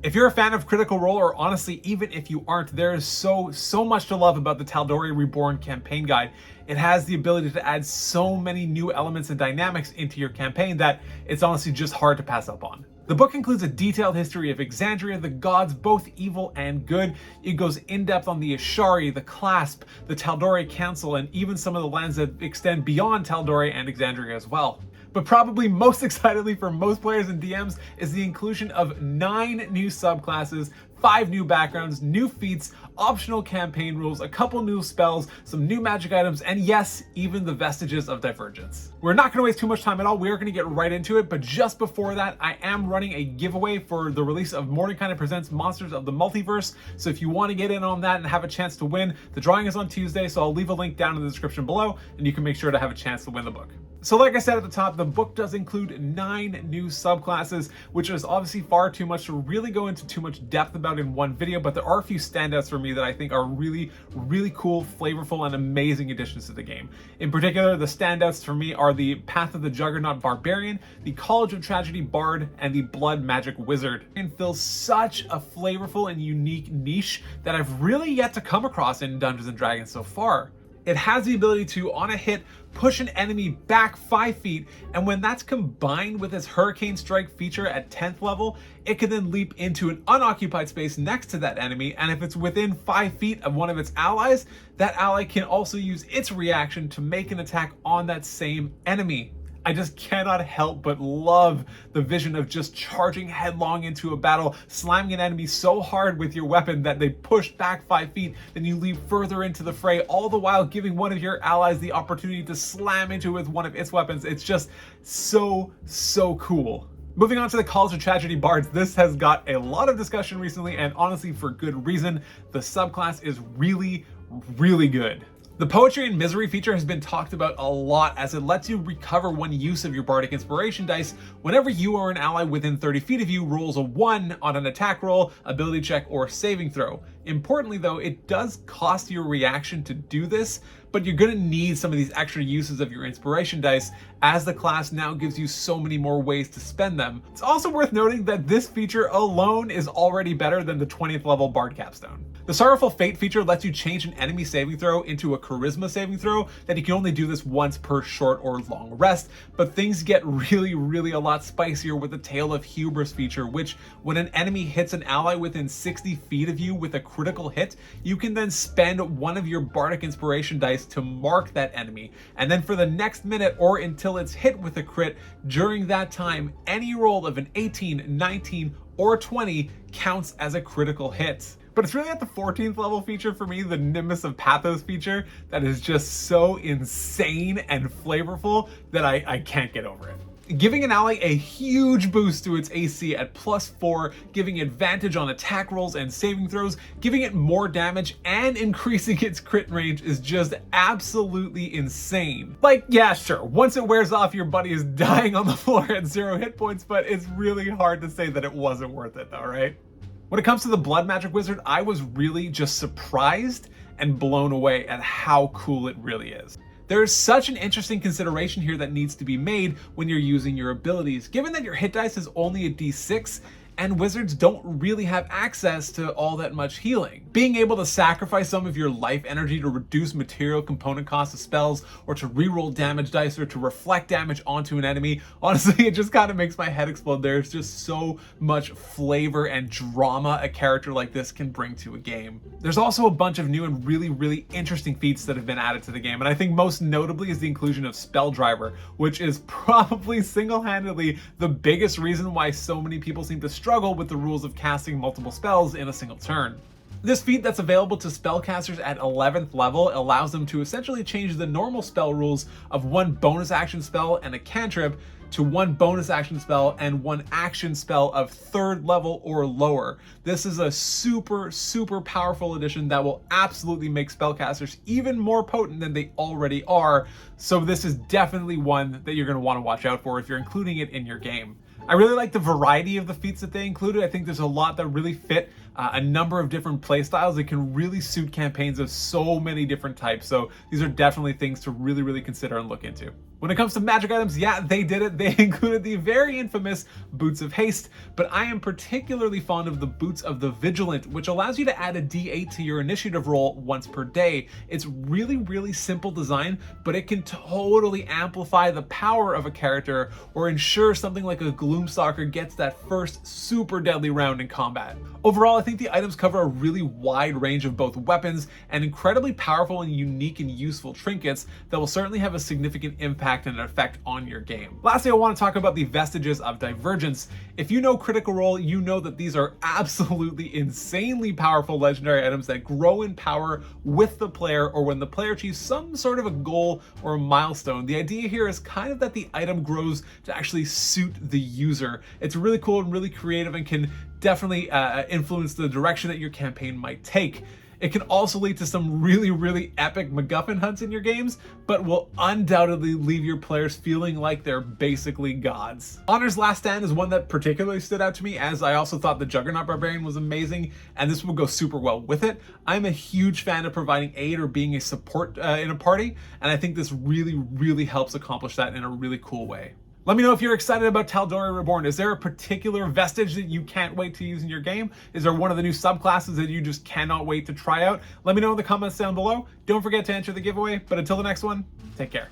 If you're a fan of Critical Role, or honestly, even if you aren't, there is so much to love about the Tal'Dorei Reborn Campaign Guide. It has the ability to add so many new elements and dynamics into your campaign that it's honestly just hard to pass up on. The book includes a detailed history of Exandria, the gods, both evil and good. It goes in depth on the Ashari, the Clasp, the Tal'Dorei Council, and even some of the lands that extend beyond Tal'Dorei and Exandria as well. But probably most excitedly for most players and DMs is the inclusion of 9 new subclasses, 5 new backgrounds, new feats, optional campaign rules, a couple new spells, some new magic items, and yes, even the vestiges of Divergence. We're not going to waste too much time at all. We are going to get right into it, but just before that, I am running a giveaway for the release of Mordenkainen Presents Monsters of the Multiverse. So if you want to get in on that and have a chance to win, the drawing is on Tuesday, so I'll leave a link down in the description below, and you can make sure to have a chance to win the book. So like I said at the top, the book does include 9 new subclasses, which is obviously far too much to really go into too much depth about in one video, but there are a few standouts for me that I think are really cool, flavorful, and amazing additions to the game. In particular, the standouts for me are the Path of the Juggernaut Barbarian, the College of Tragedy Bard, and the Blood Magic Wizard. And fills such a flavorful and unique niche that I've really yet to come across in Dungeons & Dragons so far. It has the ability to, on a hit, push an enemy back 5 feet, and when that's combined with its Hurricane Strike feature at 10th level, it can then leap into an unoccupied space next to that enemy, and if it's within 5 feet of one of its allies, that ally can also use its reaction to make an attack on that same enemy. I just cannot help but love the vision of just charging headlong into a battle, slamming an enemy so hard with your weapon that they push back 5 feet, then you leap further into the fray, all the while giving one of your allies the opportunity to slam into it with one of its weapons. It's just so cool. Moving on to the College of Tragedy Bards, this has got a lot of discussion recently, and honestly for good reason. The subclass is really good. The Poetry and Misery feature has been talked about a lot, as it lets you recover one use of your Bardic Inspiration dice whenever you or an ally within 30 feet of you rolls a 1 on an attack roll, ability check, or saving throw. Importantly though, it does cost your reaction to do this, but you're going to need some of these extra uses of your inspiration dice, as the class now gives you so many more ways to spend them. It's also worth noting that this feature alone is already better than the 20th level Bard Capstone. The Sorrowful Fate feature lets you change an enemy saving throw into a charisma saving throw, that you can only do this once per short or long rest, but things get really a lot spicier with the Tale of Hubris feature, which when an enemy hits an ally within 60 feet of you with a critical hit, you can then spend one of your Bardic Inspiration dice to mark that enemy, and then for the next minute or until it's hit with a crit, during that time, any roll of an 18, 19, or 20 counts as a critical hit. But it's really at the 14th level feature for me, the Nimbus of Pathos feature, that is just so insane and flavorful that I can't get over it. Giving an ally a huge boost to its AC at +4, giving advantage on attack rolls and saving throws, giving it more damage, and increasing its crit range is just absolutely insane. Like, yeah, sure, once it wears off, your buddy is dying on the floor at 0 hit points, but it's really hard to say that it wasn't worth it though, right? When it comes to the Blood Magic Wizard, I was really just surprised and blown away at how cool it really is. There is such an interesting consideration here that needs to be made when you're using your abilities, given that your hit dice is only a d6, and wizards don't really have access to all that much healing. Being able to sacrifice some of your life energy to reduce material component costs of spells, or to reroll damage dice, or to reflect damage onto an enemy, honestly, it just kind of makes my head explode. There's just so much flavor and drama a character like this can bring to a game. There's also a bunch of new and really interesting feats that have been added to the game, and I think most notably is the inclusion of Spell Driver, which is probably single-handedly the biggest reason why so many people seem to struggle with the rules of casting multiple spells in a single turn. This feat that's available to spellcasters at 11th level allows them to essentially change the normal spell rules of 1 bonus action spell and a cantrip to 1 bonus action spell and 1 action spell of 3rd level or lower. This is a super powerful addition that will absolutely make spellcasters even more potent than they already are, so this is definitely one that you're going to want to watch out for if you're including it in your game. I really like the variety of the feats that they included. I think there's a lot that really fit a number of different playstyles that can really suit campaigns of so many different types. So these are definitely things to really consider and look into. When it comes to magic items, yeah, they did it. They included the very infamous Boots of Haste, but I am particularly fond of the Boots of the Vigilant, which allows you to add a d8 to your initiative roll once per day. It's really simple design, but it can totally amplify the power of a character or ensure something like a Gloomstalker gets that first super deadly round in combat. Overall, I think the items cover a really wide range of both weapons and incredibly powerful and unique and useful trinkets that will certainly have a significant impact and an effect on your game. Lastly, I want to talk about the Vestiges of Divergence. If you know Critical Role, you know that these are absolutely insanely powerful legendary items that grow in power with the player or when the player achieves some sort of a goal or a milestone. The idea here is kind of that the item grows to actually suit the user. It's really cool and really creative and can definitely influence the direction that your campaign might take. It can also lead to some really epic MacGuffin hunts in your games, but will undoubtedly leave your players feeling like they're basically gods. Honor's Last Stand is one that particularly stood out to me, as I also thought the Juggernaut Barbarian was amazing, and this will go super well with it. I'm a huge fan of providing aid or being a support in a party, and I think this really helps accomplish that in a really cool way. Let me know if you're excited about Tal'Dorei Reborn. Is there a particular vestige that you can't wait to use in your game? Is there one of the new subclasses that you just cannot wait to try out? Let me know in the comments down below. Don't forget to enter the giveaway, but until the next one, take care.